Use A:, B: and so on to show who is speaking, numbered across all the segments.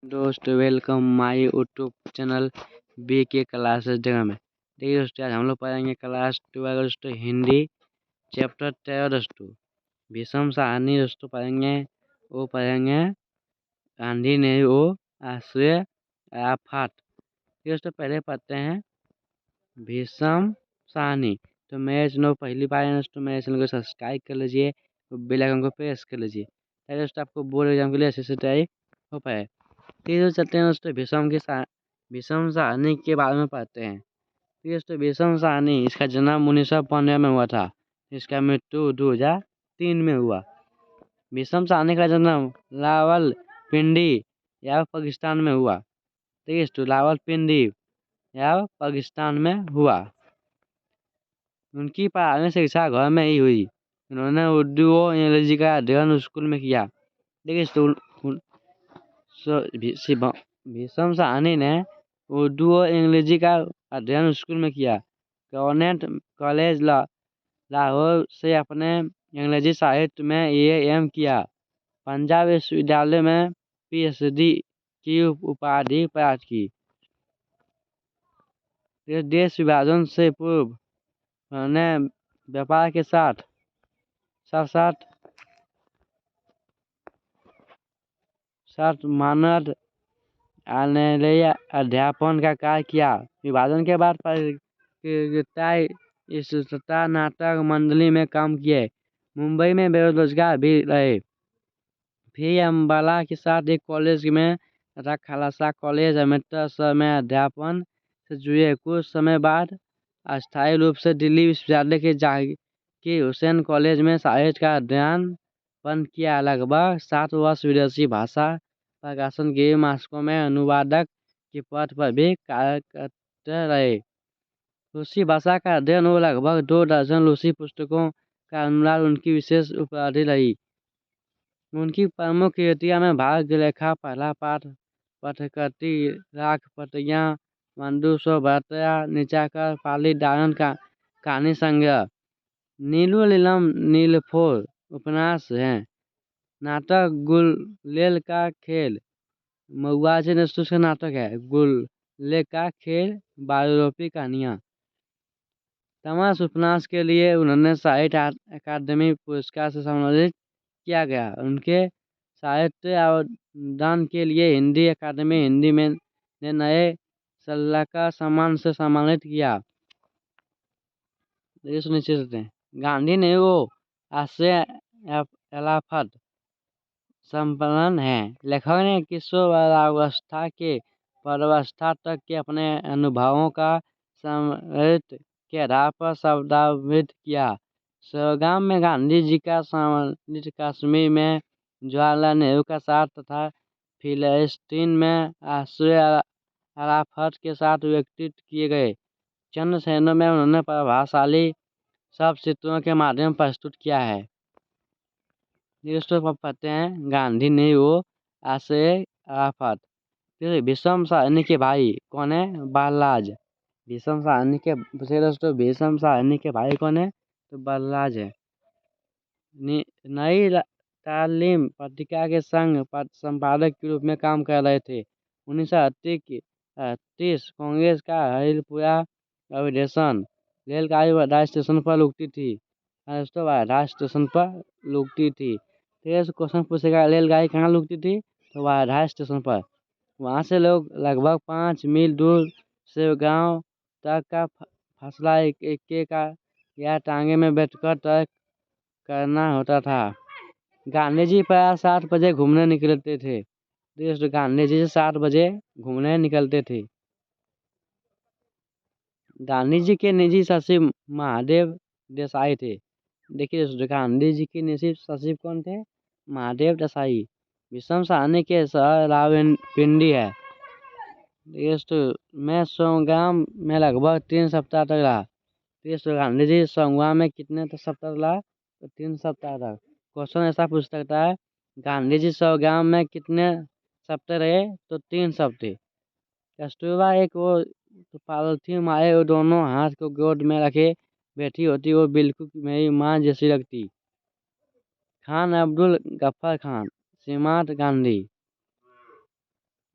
A: दोस्त welcome my YouTube channel B K classes जगह में। देखिए दोस्तों, आज हम लोग पढ़ेंगे क्लास 12 दोस्तों हिंदी चैप्टर 13 दोस्तों भीषम साहनी दोस्तों पढ़ेंगे। वो पढ़ेंगे गांधी नेहरू आश्रय आफात। दोस्तों पहले पढ़ते हैं भीषम साहनी। तो मेरे चैनल पहली बार है दोस्तों, मेरे चैनल को सब्सक्राइब कर लीजिए, बेल आइकन को प्रेस कर लीजिए ताकि दोस्तों आपको बोर्ड एग्जाम के लिए अच्छे से तैयारी हो पाए। तो चलते हैं दोस्तों भीषम साहनी के बारे में पढ़ते हैं। तो दोस्तों भीषम साहनी, इसका जन्म 1915 में हुआ था। इसका मृत्यु 2003 में हुआ। भीषम साहनी का जन्म रावलपिंडी या पाकिस्तान में हुआ। ठीक है दोस्तों, रावलपिंडी या पाकिस्तान में हुआ। उनकी प्रारंभिक शिक्षा घर में ही हुई। उन्होंने उर्दू और अंग्रेजी का अध्ययन स्कूल में किया। देखिए भीषम साहनी ने उर्दू और अंग्रेजी का अध्ययन स्कूल में किया। गवर्नमेंट कॉलेज लाहौर से अपने अंग्रेजी साहित्य में AM किया। पंजाब विश्वविद्यालय में PhD की उपाधि प्राप्त की। देश विभाजन से पूर्व उन्होंने व्यापार के साथ मानद न्यायालय अध्यापन का कार्य किया। विभाजन के बाद पत्रकारिता नाटक मंडली में काम किए। मुंबई में बेरोजगार भी रहे। फिर अम्बाला के साथ एक कॉलेज में तथा खालसा कॉलेज अमृतसर में अध्यापन से जुड़े। कुछ समय बाद अस्थायी रूप से दिल्ली विश्वविद्यालय के जाकिर हुसैन कॉलेज में साहित्य का अध्ययन बंद किया। लगभग 7 वर्ष विदेशी भाषा प्रकाशन के मासिकों में अनुवादक के पद पर भी कार्य करते रहे। रूसी भाषा का अध्ययन और लगभग 2 दर्जन रूसी पुस्तकों का अनुवाद उनकी विशेष उपाधि रही। उनकी प्रमुख कृतियों में भाग्य रेखा, पहला पाठ, पथकृति, राख पतियाँ, मंदूसो भरतया, नीचाकर, पाली डायन का कहानी संग्रह, नीलू लीलम नीलफोर उपन्यास हैं। नाटक गुलेल का खेल, मऊआजी नेस्तुस का नाटक है। गुल्ले का खेल, बायोरोपी कहानियाँ। तमाश उपन्यास के लिए उन्होंने साहित्य अकादमी पुरस्कार से सम्मानित किया गया। उनके साहित्य अवदान के लिए हिंदी अकादमी हिंदी में ने नए सलाहकार सम्मान से सम्मानित किया। सुनिश्चित हैं गांधी नेहरू आश्रय अलाफत संपन्न है। लेखक ने किशोरावस्था के प्रौढ़ावस्था तक के अपने अनुभवों का समृद्ध के आधार पर शब्दावृत किया। संग्राम में गांधी जी का सम्मिलित कश्मीर में जवाहरलाल नेहरू का साथ तथा फिलिस्तीन में आश्रय अराफत के साथ व्यक्तित्व किए गए। चंद शहरों में उन्होंने प्रभावशाली शब्द चित्रों के माध्यम प्रस्तुत किया है। दोस्तों पढ़ते हैं गांधी नेहरू आश्रय अराफत। भीषम साहनी के भाई कौन है? बलराज। भीषम साहनी के दोस्तों भीषम साहनी के भाई कौन है? तो बलराज है। नई तालीम पत्रिका के संघ संपादक के रूप में काम कर रहे थे। 1938 कांग्रेस का हरिलपुरा अधिवेशन रेलगाड़ी वर्धा स्टेशन पर रुकती थी। दोस्तों वर्धा स्टेशन पर रुकती थी। तो क्वेश्चन पूछेगा रेलगाड़ी कहाँ रुकती थी? तो वर्धा स्टेशन पर। वहाँ से लोग लगभग 5 मील दूर से गांव तक का फासला एक का या टांगे में बैठकर तय करना होता था। गांधी जी प्राय 7 बजे घूमने निकलते थे। दोस्तों गांधी जी 7 बजे घूमने निकलते थे। गांधी जी के निजी सचिव महादेव देसाई थे। देखिए दोस्तों गांधी जी के निजी सचिव कौन थे? महादेव देसाई। भीषम साहनी के शहर रावलपिंडी है। दोस्तों मैं संग्राम में लगभग 3 सप्ताह तक रहा। दोस्तों गांधी जी संग्राम में कितने सप्ताह रहा? तो 3 सप्ताह तक। क्वेश्चन ऐसा पूछ सकता है गांधी जी संग्राम में कितने सप्ताह रहे? तो 3 सप्ताह। कस्तूरबा एक वो पॉलिथीन मारे वो दोनों हाथ को गोद में रखे बैठी होती, वो बिल्कुल मेरी माँ जैसी लगती। खान अब्दुल गफ्फार खान, सीमांत गांधी।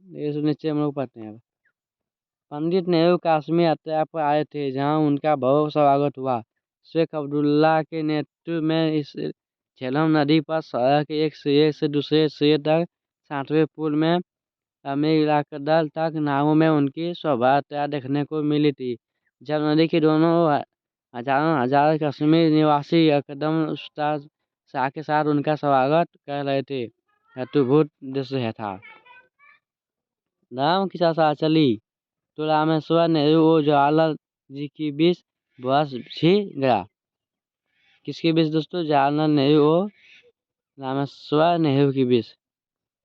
A: इस नीचे हम लोग पढ़ते हैं। पंडित नेहरू कश्मीर यात्रा पर आए थे, जहां उनका भव्य स्वागत हुआ। शेख अब्दुल्ला के नेतृत्व में इस झेलम नदी पर शहर के एक सिरे से दूसरे सिरे तक 60वें पुल में अमीर इलाका दल तक नावों में उनकी शोभा यात्रा देखने को मिली थी। जब नदी के दोनों हजारों हजार कश्मीर निवासी एकदम उत्साह शाह के साथ उनका स्वागत कर रहे थे। अद्भुत दृश्य है था। राम की चाचा चली तो रामेश्वर नेहरू और जवाहरलाल जी की बीच बस छी गया। किसके बीच दोस्तों? जवाहरलाल नेहरू और रामेश्वर नेहरू के बीच।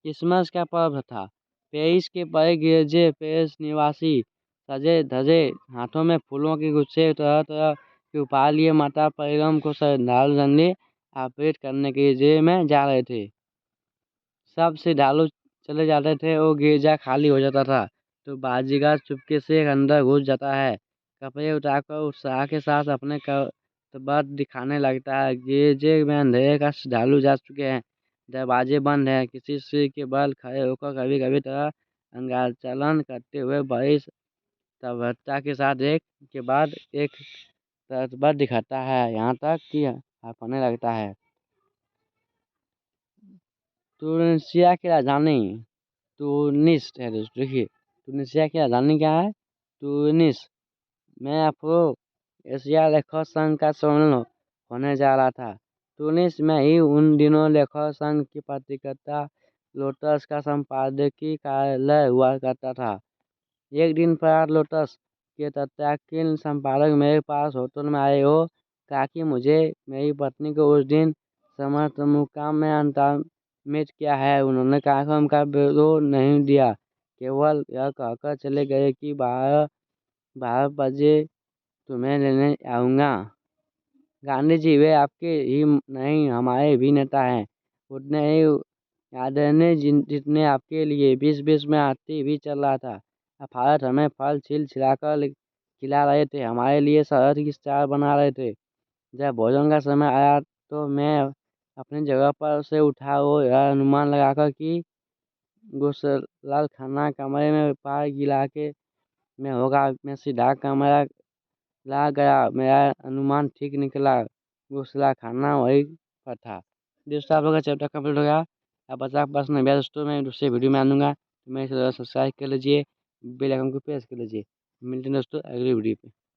A: क्रिसमस का पर्व था। पेरिस के बड़े गिरजे पेरिस निवासी सजे धजे हाथों में फूलों के गुच्छे तरह तरह के उपहार लिए माता परिगम को श्रद्धांजलि अर्पित करने के गिरजे में जा रहे थे। सब श्रद्धालु चले जाते थे और गिरजा खाली हो जाता था तो बाजीगर चुपके से अंदर घुस जाता है। कपड़े उतारकर उत्साह के साथ अपने करतब दिखाने लगता है। गिरजे में अंधेरे का श्रद्धालु जा चुके हैं, दरवाजे बंद हैं। किसी सिर के बल खड़े होकर कभी कभी तरह अंगाचलन करते हुए बड़ी तत्परता के साथ एक के बाद एक करतब दिखाता है, यहाँ तक कि हांफने लगता है। तुनिसिया की राजधानी तुनिस है दोस्तों। देखिए, तुनिसिया की राजधानी क्या है? तुनिस में अफ्रो एशिया लेखक संघ का सम्मेलन होने जा रहा था। तुनिस में ही उन दिनों लेखक संघ की पत्रिका लोटस का संपादकीय कार्यालय हुआ करता था। एक दिन पर लोटस के तत्कालीन संपादक मेरे पास होटल में आए और कहा कि मुझे मेरी पत्नी को उस दिन समस्त मुकाम में अंतर्मित किया है। उन्होंने कार्यक्रम का विरोध नहीं दिया, केवल यह कहकर चले गए कि 12 बजे तुम्हें लेने आऊँगा। गांधी जी वे आपके ही नहीं हमारे भी नेता हैं, उतने ही आदरणीय जितने आपके लिए। बीच बीच में हाथी भी चल रहा था। भारत हमें फल छील छिलाकर खिला रहे थे, हमारे लिए शहद की चाय बना रहे थे। जब भोजन का समय आया तो मैं अपनी जगह पर से उठा और यह अनुमान लगाकर कि गुलशलाल खाना कमरे में पार गिला के में होगा, मैं सीधा कमरा ला गया। मेरा अनुमान ठीक निकला, गुलशलाल खाना वही पर था। दोस्तों, आप लोग का चैप्टर कंप्लीट हो गया। आप बचा प्रश्न भैया दोस्तों मैं दूसरे वीडियो में आऊँगा, तो मेरे चैनल सब्सक्राइब कर लीजिए, बेल आइकन को प्रेस कर लीजिए। मिलते हैं दोस्तों अगली वीडियो पे।